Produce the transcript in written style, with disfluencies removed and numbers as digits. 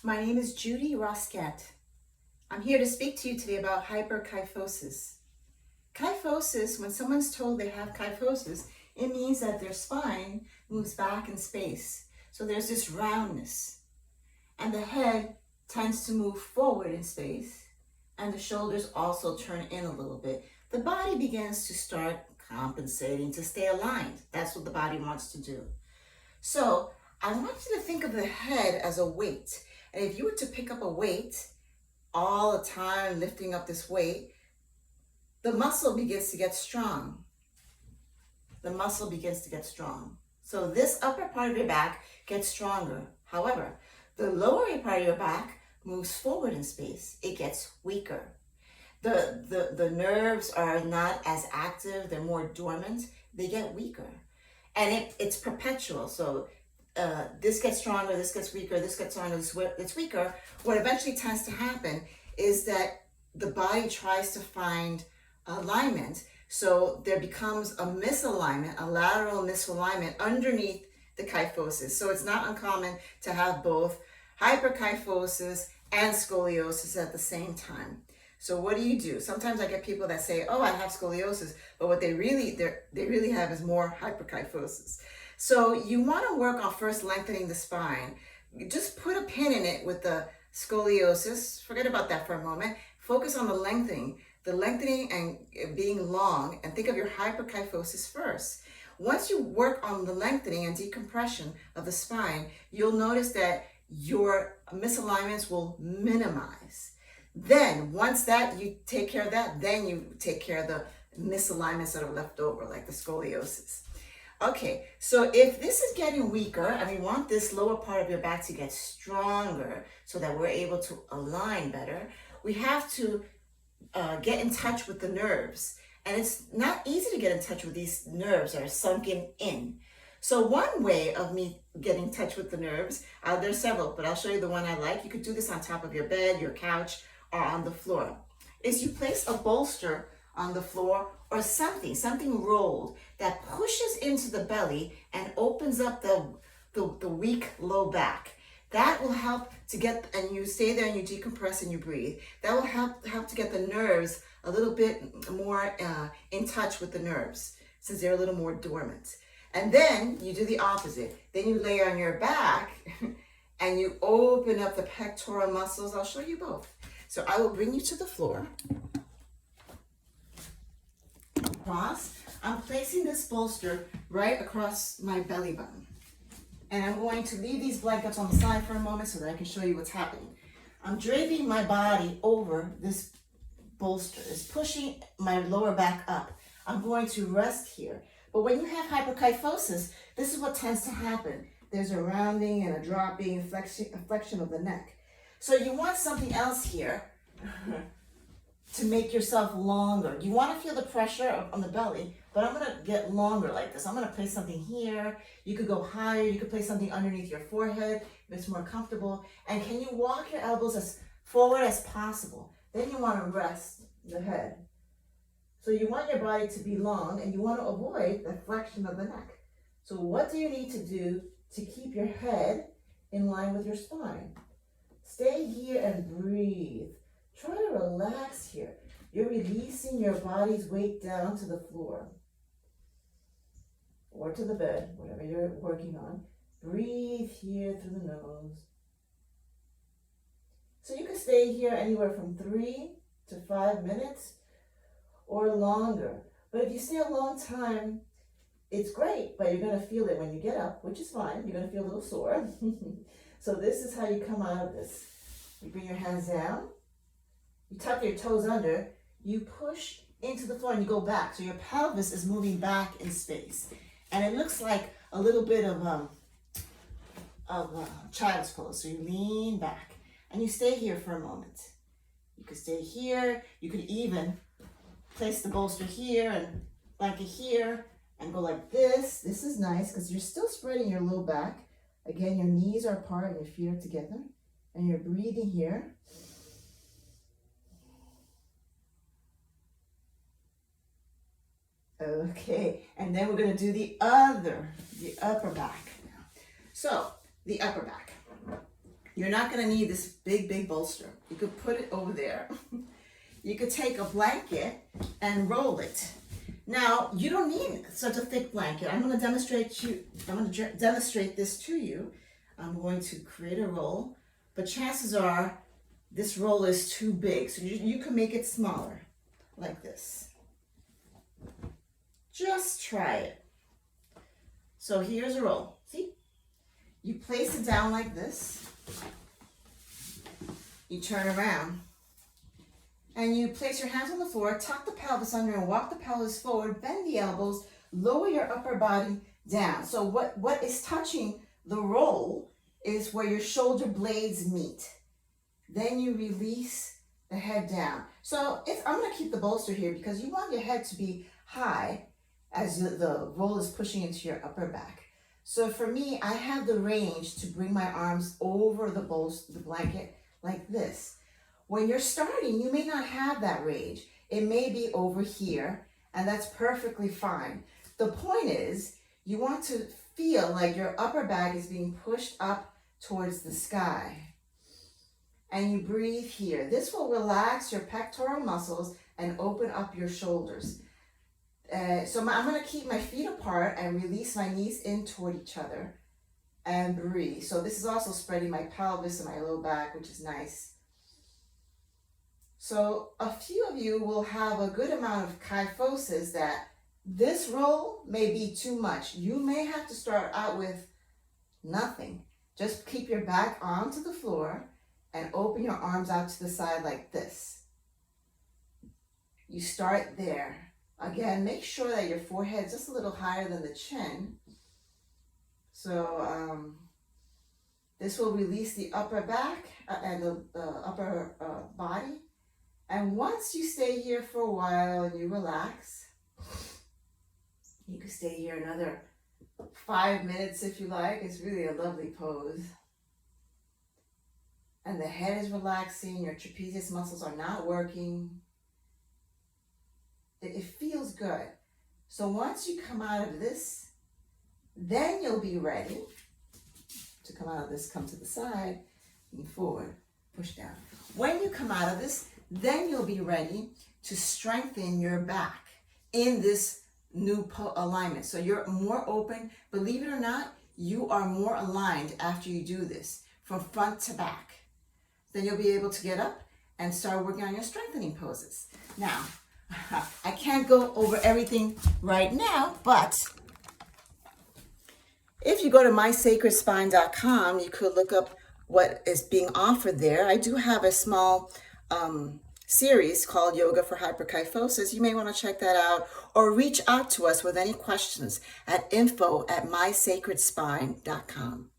My name is Judy Rosquete. I'm here to speak to you today about hyperkyphosis. Kyphosis, when someone's told they have kyphosis, it means that their spine moves back in space. So there's this roundness. And the head tends to move forward in space, and the shoulders also turn in a little bit. The body begins to start compensating to stay aligned. That's what the body wants to do. So I want you to think of the head as a weight. And if you were to pick up a weight all the time, lifting up this weight, the muscle begins to get strong. The muscle begins to get strong. So this upper part of your back gets stronger. However, the lower part of your back moves forward in space. It gets weaker. The nerves are not as active. They're more dormant. They get weaker. And it's perpetual. So this gets stronger, this gets weaker, this gets stronger, this gets weaker. What eventually tends to happen is that the body tries to find alignment. So there becomes a misalignment, a lateral misalignment underneath the kyphosis. So it's not uncommon to have both hyperkyphosis and scoliosis at the same time. So what do? Sometimes I get people that say, oh, I have scoliosis, but what they really have is more hyperkyphosis. So you want to work on first lengthening the spine. Just put a pin in it with the scoliosis. Forget about that for a moment. Focus on the lengthening and being long, and think of your hyperkyphosis first. Once you work on the lengthening and decompression of the spine, you'll notice that your misalignments will minimize. Then once that you take care of that, then you take care of the misalignments that are left over, like the scoliosis. Okay, so if this is getting weaker and we want this lower part of your back to get stronger so that we're able to align better, we have to get in touch with the nerves. And it's not easy to get in touch with these nerves that are sunken in. So one way of me getting in touch with the nerves, there's several, but I'll show you the one I like. You could do this on top of your bed, your couch, or on the floor, is you place a bolster on the floor or something rolled that pushes into the belly and opens up the weak low back. That will help to get, and you stay there and you decompress and you breathe. That will help to get the nerves a little bit more in touch with the nerves, since they're a little more dormant. And then you do the opposite. Then you lay on your back and you open up the pectoral muscles. I'll show you both. So I will bring you to the floor. Across. I'm placing this bolster right across my belly button. And I'm going to leave these blankets on the side for a moment so that I can show you what's happening. I'm draping my body over this bolster. It's pushing my lower back up. I'm going to rest here. But when you have hyperkyphosis, this is what tends to happen. There's a rounding and a dropping, flexion of the neck. So you want something else here to make yourself longer. You want to feel the pressure on the belly, but I'm going to get longer like this. I'm going to place something here. You could go higher. You could place something underneath your forehead if it's more comfortable. And can you walk your elbows as forward as possible? Then you want to rest the head. So you want your body to be long, and you want to avoid the flexion of the neck. So what do you need to do to keep your head in line with your spine? Stay here and breathe. Try to relax here. You're releasing your body's weight down to the floor or to the bed, whatever you're working on. Breathe here through the nose. So you can stay here anywhere from 3 to 5 minutes or longer. But if you stay a long time, it's great, but you're going to feel it when you get up, which is fine. You're going to feel a little sore. So this is how you come out of this. You bring your hands down. You tuck your toes under, you push into the floor and you go back. So your pelvis is moving back in space. And it looks like a little bit of child's pose. So you lean back and you stay here for a moment. You could stay here. You could even place the bolster here and blanket here and go like this. This is nice because you're still spreading your low back. Again, your knees are apart and your feet are together. And you're breathing here. Okay, and then we're going to do the upper back now. So, the upper back. You're not going to need this big bolster. You could put it over there. You could take a blanket and roll it. Now, you don't need such a thick blanket. I'm going to demonstrate this to you. I'm going to create a roll, but chances are this roll is too big, so you can make it smaller, like this. Just try it. So here's a roll. See? You place it down like this. You turn around. And you place your hands on the floor, tuck the pelvis under and walk the pelvis forward, bend the elbows, lower your upper body down. So what is touching the roll is where your shoulder blades meet. Then you release the head down. So I'm going to keep the bolster here because you want your head to be high as the roll is pushing into your upper back. So for me, I have the range to bring my arms over the blanket like this. When you're starting, you may not have that range. It may be over here, and that's perfectly fine. The point is, you want to feel like your upper back is being pushed up towards the sky. And you breathe here. This will relax your pectoral muscles and open up your shoulders. So I'm going to keep my feet apart and release my knees in toward each other and breathe. So this is also spreading my pelvis and my low back, which is nice. So a few of you will have a good amount of kyphosis that this roll may be too much. You may have to start out with nothing. Just keep your back onto the floor and open your arms out to the side like this. You start there. Again, make sure that your forehead is just a little higher than the chin. So this will release the upper back and the upper body. And once you stay here for a while and you relax, you can stay here another 5 minutes if you like. It's really a lovely pose. And the head is relaxing, your trapezius muscles are not working. It feels good. So once you come out of this, then you'll be ready to come out of this, come to the side, lean forward, push down. When you come out of this, then you'll be ready to strengthen your back in this new alignment. So you're more open. Believe it or not, you are more aligned after you do this from front to back. Then you'll be able to get up and start working on your strengthening poses. Now, I can't go over everything right now, but if you go to mysacredspine.com, you could look up what is being offered there. I do have a small series called Yoga for Hyper-Kyphosis. You may want to check that out or reach out to us with any questions at info@mysacredspine.com.